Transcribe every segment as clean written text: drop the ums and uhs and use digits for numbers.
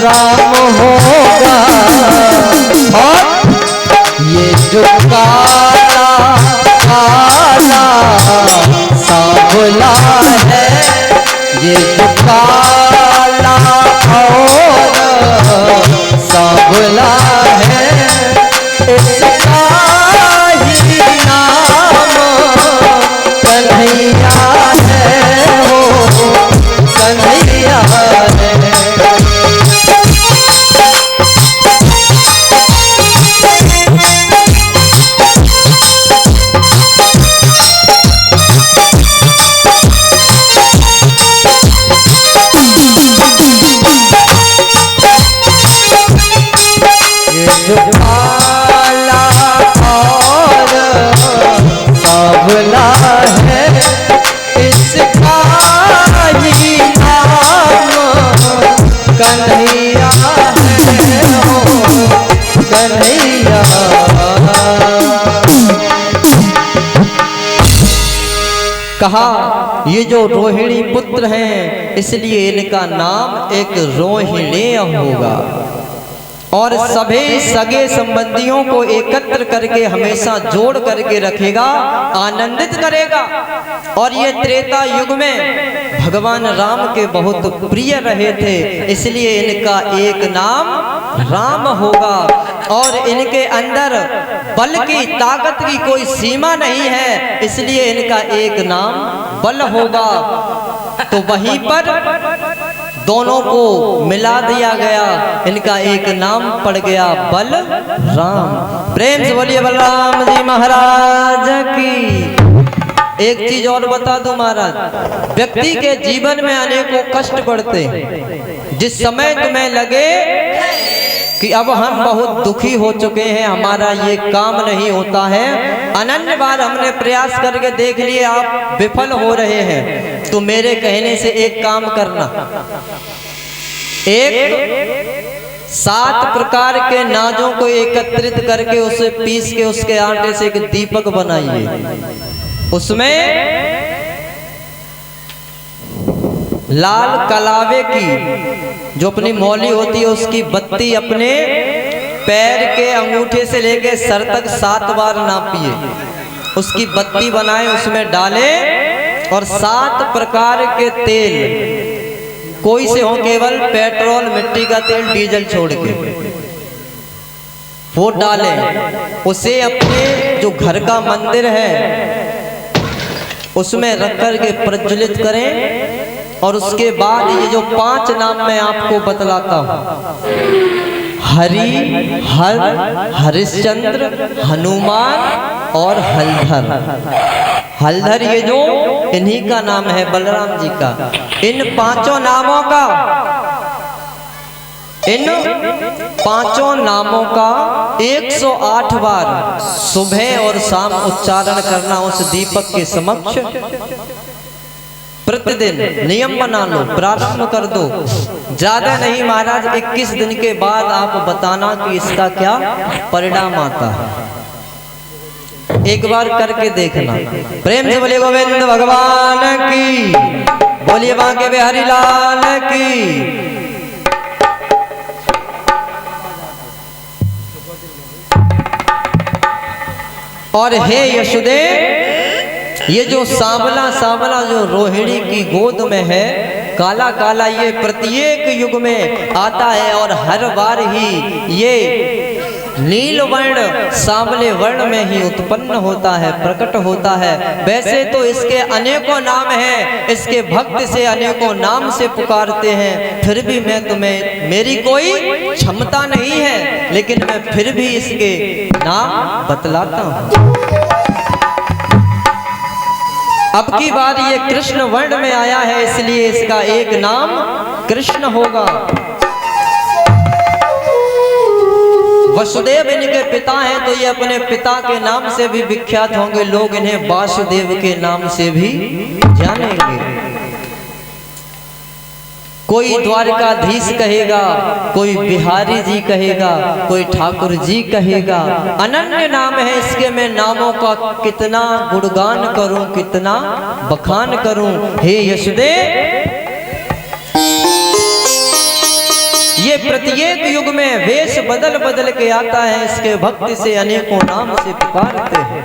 राम होगा। और ये जो काला काला सांवला है, ये जो काला और सांवला है, इसका ही नाम कन्हैया है, हो कन्हैया है। जो काला और सांवला है, इसका ही नाम कन्हैया है, हो कन्हैया। कहा ये जो रोहिणी पुत्र हैं, इसलिए इनका नाम एक रोहिणेय होगा और सभी सगे संबंधियों को एकत्र करके हमेशा जोड़ करके रखेगा, आनंदित करेगा। और ये त्रेता युग में भगवान राम के बहुत प्रिय रहे थे, इसलिए इनका एक नाम राम होगा। और इनके अंदर बल की ताकत की कोई सीमा नहीं है, इसलिए इनका एक नाम बल होगा। तो वहीं पर दोनों को मिला दिया गया, इनका एक नाम पड़ गया बल राम। प्रेम से बोलिए बलराम जी महाराज की। एक चीज और बता दूं महाराज, व्यक्ति के जीवन में अनेकों कष्ट बढ़ते हैं। जिस समय तुम्हें लगे कि अब हम बहुत दुखी हो चुके हैं, हमारा ये काम नहीं होता है, अनन्य बार हमने प्रयास करके देख लिए, आप विफल हो रहे हैं, तो मेरे कहने से एक काम करना, एक 7 प्रकार के नाजों को एकत्रित करके उसे पीस के उसके आटे से एक दीपक बनाइए। उसमें लाल कलावे की जो अपनी मौली होती है, उसकी बत्ती अपने पैर के अंगूठे से लेके सर तक 7 बार नापिए, उसकी बत्ती बनाए, उसमें डाले और 7 प्रकार के तेल, कोई से हो, केवल पेट्रोल, मिट्टी का तेल, डीजल छोड़ के वो डाले। उसे अपने जो घर का मंदिर है उसमें रख कर के प्रज्वलित करें। और उसके बाद ये जो 5 नाम मैं आपको बतलाता हूँ, हरि, हर, हरिश्चंद्र, हनुमान और हलधर। हलधर ये जो इन्हीं का नाम है, बलराम जी का। इन 5 नामों का, इन 5 नामों का 108 बार सुबह और शाम उच्चारण करना उस दीपक के समक्ष। प्रतिदिन नियम बना लो, प्रारंभ कर दो। ज्यादा नहीं महाराज, 21 दिन के बाद आप बताना कि इसका क्या परिणाम आता है। एक बार करके देखना। प्रेम से बोलिए गोविंद भगवान की, बोलिए बांके बिहारी लाल की। और हे यशोदेव, ये जो सांवला सांवला जो रोहिणी की गोद में है, काला काला, ये प्रत्येक युग में आता है और हर बार ही ये नील वर्ण सांवले वर्ण में ही उत्पन्न होता है, प्रकट होता है। वैसे तो इसके अनेकों नाम हैं, इसके भक्त से अनेकों नाम से पुकारते हैं, फिर भी मैं तुम्हें, मेरी कोई क्षमता नहीं है, लेकिन मैं फिर भी इसके नाम बतलाता हूँ। अब की बार ये कृष्ण वर्ण में आया है, इसलिए इसका एक नाम कृष्ण होगा। वसुदेव इनके पिता हैं, तो ये अपने पिता के नाम से भी विख्यात होंगे, लोग इन्हें वासुदेव के नाम से भी जानेंगे। कोई द्वारकाधीश कहेगा, कोई बिहारी जी कहेगा, कोई ठाकुर जी कहेगा। अनन्य नाम है इसके, मैं नामों का कितना गुणगान करूं, कितना बखान करूं। हे यशोदेव, ये ये प्रत्येक युग में वेश बदल बदल के आता है, इसके भक्ति से अनेकों नाम से पुकारते हैं।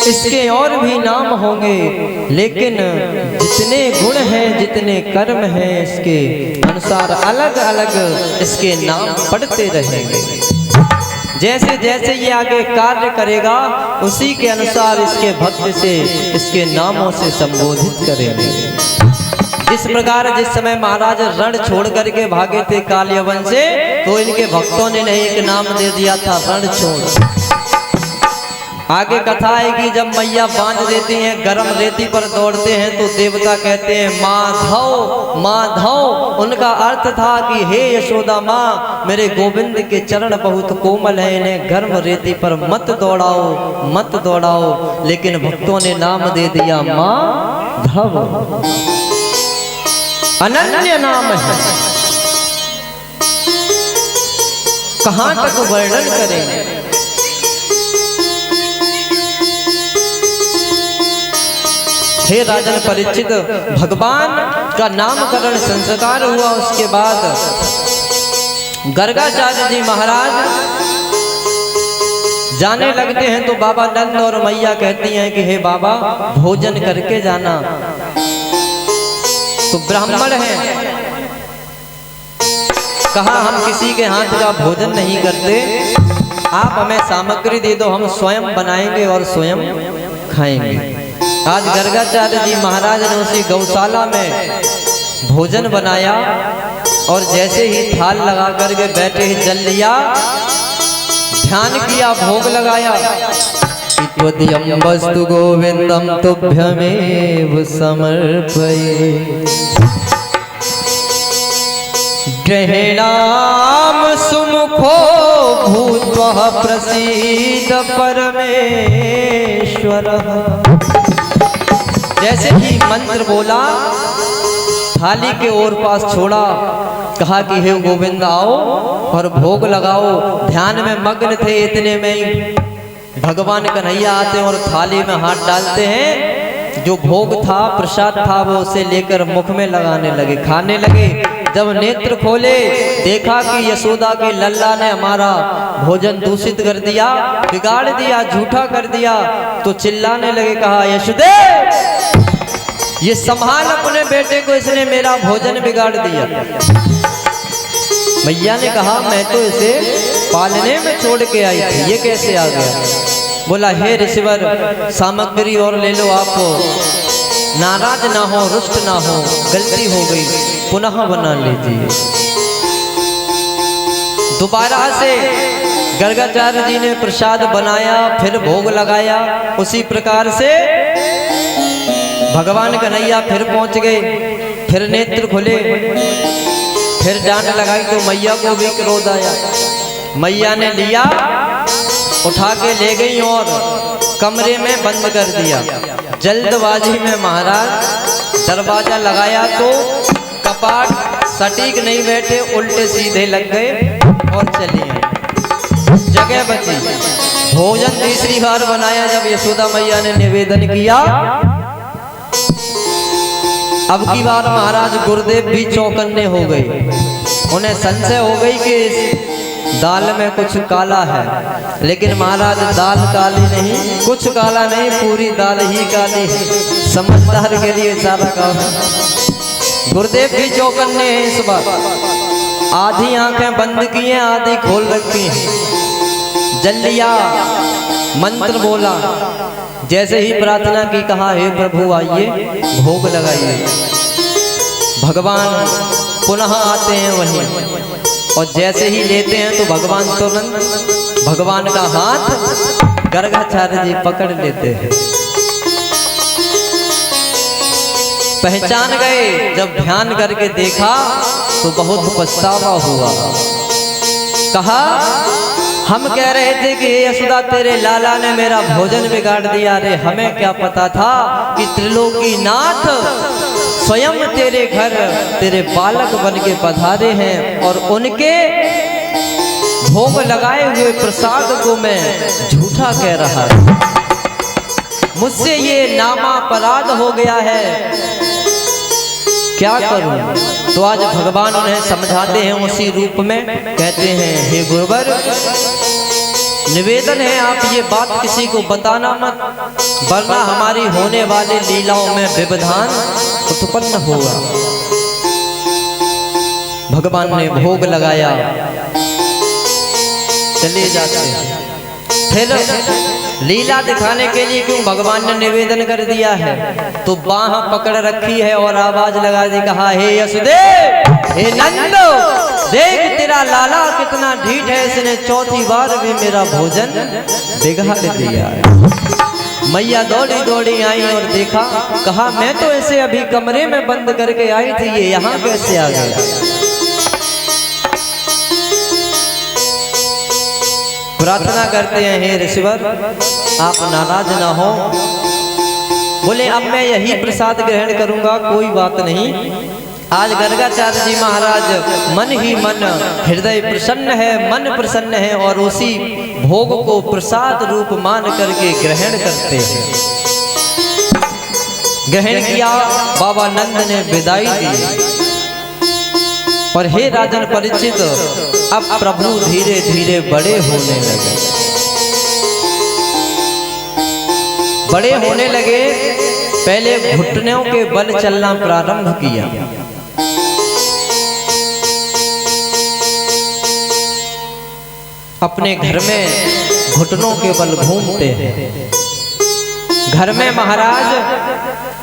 इसके और भी नाम होंगे, लेकिन जितने गुण हैं, जितने कर्म हैं, इसके अनुसार अलग अलग इसके नाम पढ़ते रहेंगे। जैसे जैसे ये आगे कार्य करेगा, उसी के अनुसार इसके भक्त से, इसके नामों से संबोधित करेंगे। जिस प्रकार जिस समय महाराज रण छोड़ करके भागे थे कालियवन से, तो इनके भक्तों ने नहीं एक नाम दे दिया था, रण छोड़। आगे कथा है कि जब मैया बांध देती हैं, गरम रेती पर दौड़ते हैं, तो देवता कहते हैं माधव माधव। उनका अर्थ था कि हे यशोदा माँ, मेरे गोविंद के चरण बहुत कोमल हैं, इन्हें गर्म रेती पर मत दौड़ाओ मत दौड़ाओ। लेकिन भक्तों ने नाम दे दिया माधव, अनन्य नाम है। कहां तक वर्णन करें। हे राजन परीक्षित, भगवान का नामकरण संस्कार हुआ, उसके बाद गर्गाचार्य जी महाराज जाने लगते हैं, तो बाबा नंद और मैया कहती हैं कि हे बाबा भोजन करके जाना। तो ब्राह्मण हैं, कहा हम किसी के हाथ का भोजन नहीं करते, आप हमें सामग्री दे दो, हम स्वयं बनाएंगे और स्वयं खाएंगे। आज गर्गाचार्य जी महाराज ने उसी गौशाला में भोजन बनाया, और जैसे ही थाल लगा करके बैठे ही जल लिया, ध्यान किया, भोग लगाया। त्वदीयं वस्तु गोविंदं तुभ्यमेव समर्पये, ग्रहणाम सुमुखो भूत्वा प्रसीद परमेश्वरः। जैसे ही मंत्र बोला, थाली के ओर पास छोड़ा, कहा कि हे गोविंद आओ और भोग लगाओ। ध्यान में मग्न थे, इतने में ही भगवान कन्हैया आते हैं और थाली में हाथ डालते हैं। जो भोग था, प्रसाद था, वो उसे लेकर मुख में लगाने लगे, खाने लगे। जब नेत्र खोले, देखा कि यशोदा के लल्ला ने हमारा भोजन दूषित कर दिया, बिगाड़ दिया, झूठा कर दिया। तो चिल्लाने लगे, कहा यशोदे, ये संभाल अपने बेटे को, इसने मेरा भोजन बिगाड़ दिया। मैया ने कहा मैं तो इसे पालने में छोड़ के आई थी, ये कैसे आ गया। बोला हे ऋषिवर, सामग्री और ले लो, आप नाराज ना हो, रुष्ट ना हो, गलती हो गई, पुनः बना लीजिए। दोबारा से गर्गाचार्य जी ने प्रसाद बनाया, फिर भोग लगाया। उसी प्रकार से भगवान कन्हैया फिर पहुंच गए, फिर नेत्र खुले, फिर डांट लगाई, तो मैया को भी क्रोध आया। मैया ने लिया, उठा के ले गई और कमरे में बंद कर दिया। जल्दबाजी में महाराज दरवाजा लगाया, तो कपाट सटीक नहीं बैठे, उल्टे सीधे लग गए और चले आए, जगह बची। भोजन तीसरी बार बनाया, जब यशोदा मैया ने निवेदन किया, अब की बार महाराज गुरुदेव भी चौकन्ने हो गए। उन्हें संशय हो गई कि इस दाल में कुछ काला है, लेकिन महाराज दाल काली नहीं, कुछ काला नहीं, पूरी दाल ही काली है। समझदार के लिए सारा काम है। गुरुदेव भी चौकन्ने हैं इस बार, आधी आंखें बंद की हैं, आधी खोल रखी हैं। जल लिया, मंत्र बोला, जैसे ही प्रार्थना की, कहा हे प्रभु आइए भोग लगाइए। भगवान पुनः आते हैं वहीं, और जैसे ही लेते हैं तो भगवान तुरंत भगवान का हाथ गर्गाचार्य जी पकड़ लेते हैं। पहचान गए, जब ध्यान करके देखा तो बहुत पछतावा हुआ। कहा हम कह रहे थे कि यशोदा तेरे लाला ने मेरा भोजन बिगाड़ दिया, रे हमें क्या पता था कि त्रिलोकीनाथ स्वयं तेरे घर तेरे बालक बन के पधारे हैं, और उनके भोग लगाए हुए प्रसाद को मैं झूठा कह रहा हूं। मुझसे ये नामापराध हो गया है। क्या करूं? तो आज भगवान उन्हें समझाते हैं उसी रूप में, कहते हैं हे गुरुवर, निवेदन है आप ये बात किसी को बताना मत, वरना हमारी होने वाली लीलाओं में व्यवधान उत्पन्न होगा। भगवान ने भोग लगाया, चले जाते हैं। फिर लीला दिखाने के लिए क्यों भगवान ने निवेदन कर दिया है, तो बाह पकड़ रखी है और आवाज लगा दी, कहा हे यशोदेव, हे नंदो, देख तेरा लाला कितना ढीठ है, इसने चौथी बार भी मेरा भोजन बिगाड़ दिया है। मैया दौड़ी दौड़ी आई और देखा, कहा मैं तो ऐसे अभी कमरे में बंद करके आई थी, ये यहाँ कैसे आ गया? प्रार्थना करते हैं हे ऋषिवर, आप नाराज ना हो। बोले अब मैं यही प्रसाद ग्रहण करूंगा, कोई बात नहीं। आज गर्गाचार्य जी महाराज मन ही मन, हृदय प्रसन्न है, मन प्रसन्न है, और उसी भोग को प्रसाद रूप मान करके ग्रहण करते हैं। ग्रहण किया, बाबा नंद ने विदाई दी। और हे राजन परिचित, अब प्रभु धीरे धीरे बड़े होने लगे। बड़े होने लगे, पहले घुटनों के बल चलना प्रारंभ किया। अपने घर में घुटनों के बल घूमते हैं। घर में महाराज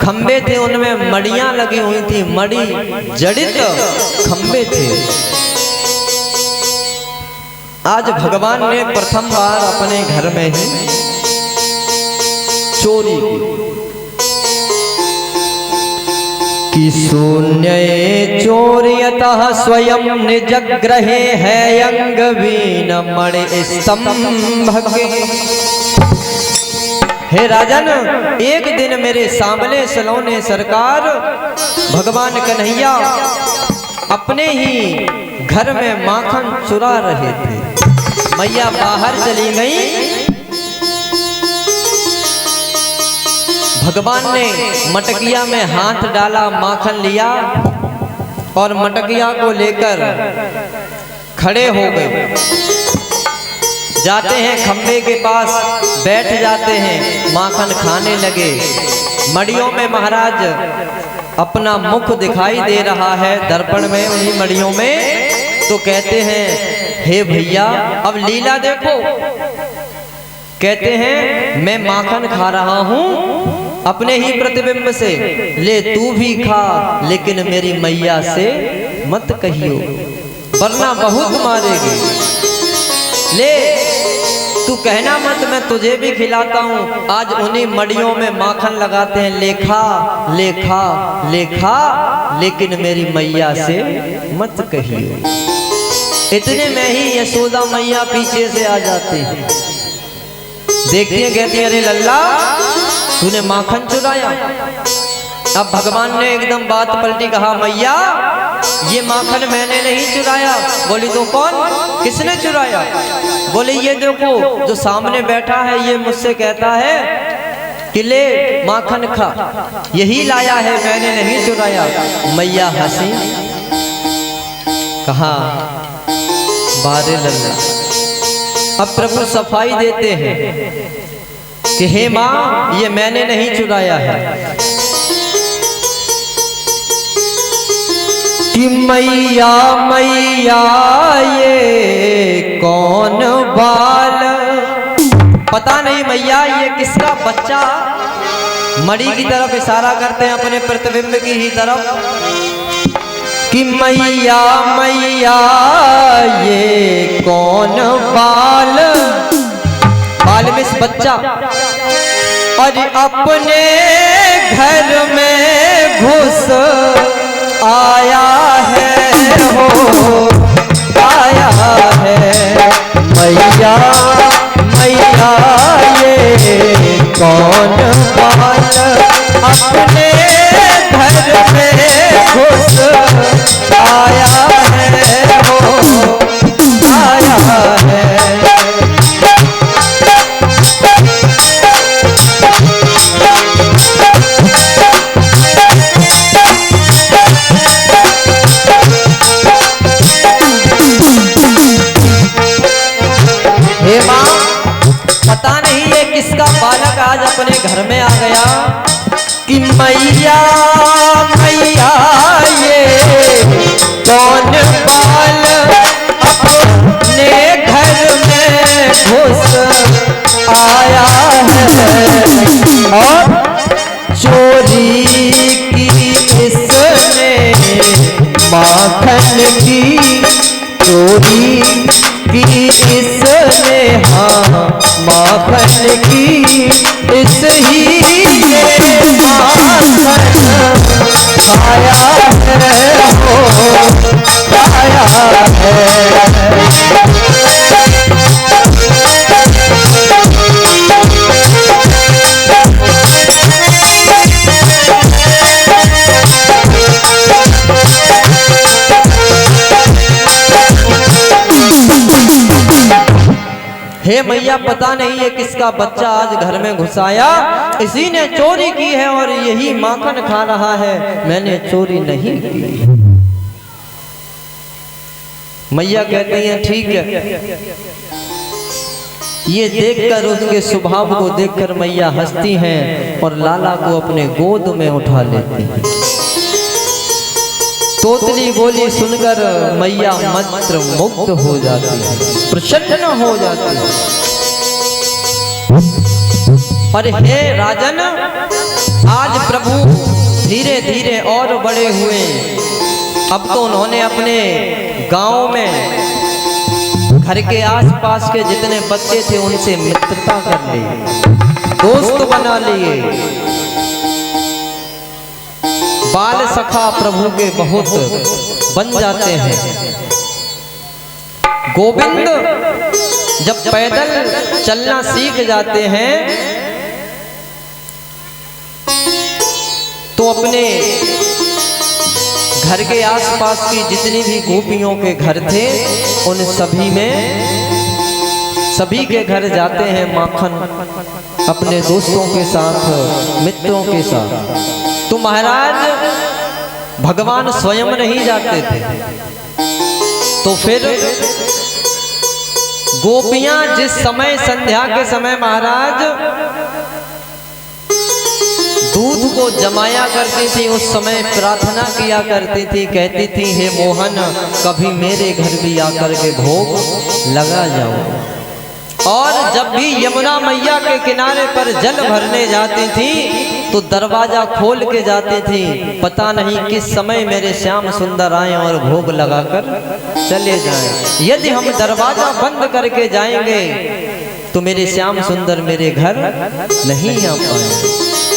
खंबे थे, उनमें मड़ियां लगी हुई थी, मड़ी जड़ित खंबे थे। आज भगवान ने प्रथम बार अपने घर में ही चोरी की। शून्य चोर्यतः स्वयं निज ग्रहे है अंग वीन मणि स्तंभ। हे राजन, एक दिन मेरे सांवले सलोने सरकार भगवान कन्हैया अपने ही घर में माखन चुरा रहे थे। मैया बाहर चली गई। भगवान ने मटकिया में हाथ डाला, माखन लिया और मटकिया को लेकर खड़े हो गए। जाते हैं खंबे के पास, बैठ जाते हैं, माखन खाने लगे। मड़ियों में महाराज अपना मुख दिखाई दे रहा है दर्पण में, उन्हीं मड़ियों में। तो कहते हैं हे भैया अब लीला देखो। कहते हैं मैं माखन खा रहा हूँ अपने ही प्रतिबिंब से, ले तू भी खा, लेकिन मेरी मैया से मत कहियो वरना बहुत मारेगी। ले तू कहना मत, मैं तुझे भी खिलाता हूँ। आज उन्हीं मड़ियों में माखन लगाते हैं, लेखा लेखा लेखा, लेकिन मेरी मैया से मत कहियो। इतने में ही यशोदा मैया पीछे से आ जाती है, देखती है, कहती है अरे लल्ला तूने माखन चुराया। अब भगवान ने एकदम बात पलटी, कहा मैया ये माखन मैंने नहीं चुराया। बोली तो कौन, किसने चुराया? बोले ये देखो जो सामने बैठा है ये मुझसे कहता है कि ले माखन खा, यही लाया है, मैंने नहीं चुराया। मैया हंसी, कहा बारे लल्ला। अब प्रभु सफाई देते हैं कि हे माँ ये मैंने नहीं चुराया है। कि मैया मैया ये कौन बाल, पता नहीं मैया ये किसका बच्चा। मड़ी की तरफ इशारा करते हैं, अपने प्रतिबिंब की ही तरफ। कि मैया मैया ये कौन बाल, बाल में बच्चा, और अपने घर में घुस आया है, हो आया है। मैया मैया ये कौन बाल, अपने घर में घुस आया है, हो आया है। घर में आ गया कि मैया मैया ये कौन बाल अपने घर में घुस आया है और चोरी की इसने माखन की चोरी की इसने हाँ माखन की इस ही ने माखन खाया है हो खाया है। हे मैया पता नहीं है किसका बच्चा आज घर में घुसाया, इसी ने चोरी की है और यही माखन खा रहा है, मैंने चोरी नहीं की। मैया कहती हैं ठीक है। ये देखकर उसके स्वभाव को देखकर मैया हंसती हैं और लाला को अपने गोद में उठा लेती हैं। तोतली बोली सुनकर मैया मंत्र मुग्ध हो जाती है, प्रसन्न हो जाती है। पर हे राजन, आज प्रभु धीरे धीरे और बड़े हुए। अब तो उन्होंने अपने गांव में घर के आसपास के जितने बच्चे थे उनसे मित्रता कर ली, दोस्त बना लिए। बाल सखा प्रभु के बहुत बन जाते हैं। गोविंद जब पैदल चलना सीख जाते हैं तो अपने घर के आसपास की जितनी भी गोपियों के घर थे उन सभी में सभी के घर जाते हैं माखन अपने दोस्तों के साथ, मित्रों के साथ। तो महाराज भगवान स्वयं नहीं जाते थे, तो फिर गोपियां जिस समय संध्या के समय महाराज दूध को जमाया करती थी, उस समय प्रार्थना किया करती थी, कहती थी हे मोहन कभी मेरे घर भी आकर के भोग लगा जाओ। और जब भी यमुना मैया के किनारे पर जल भरने जाती थी तो दरवाजा खोल के जाती थी, पता नहीं किस समय मेरे श्याम सुंदर आए और भोग लगाकर चले जाएं। यदि हम दरवाजा बंद करके जाएंगे तो मेरे श्याम सुंदर मेरे घर नहीं आ पाएंगे।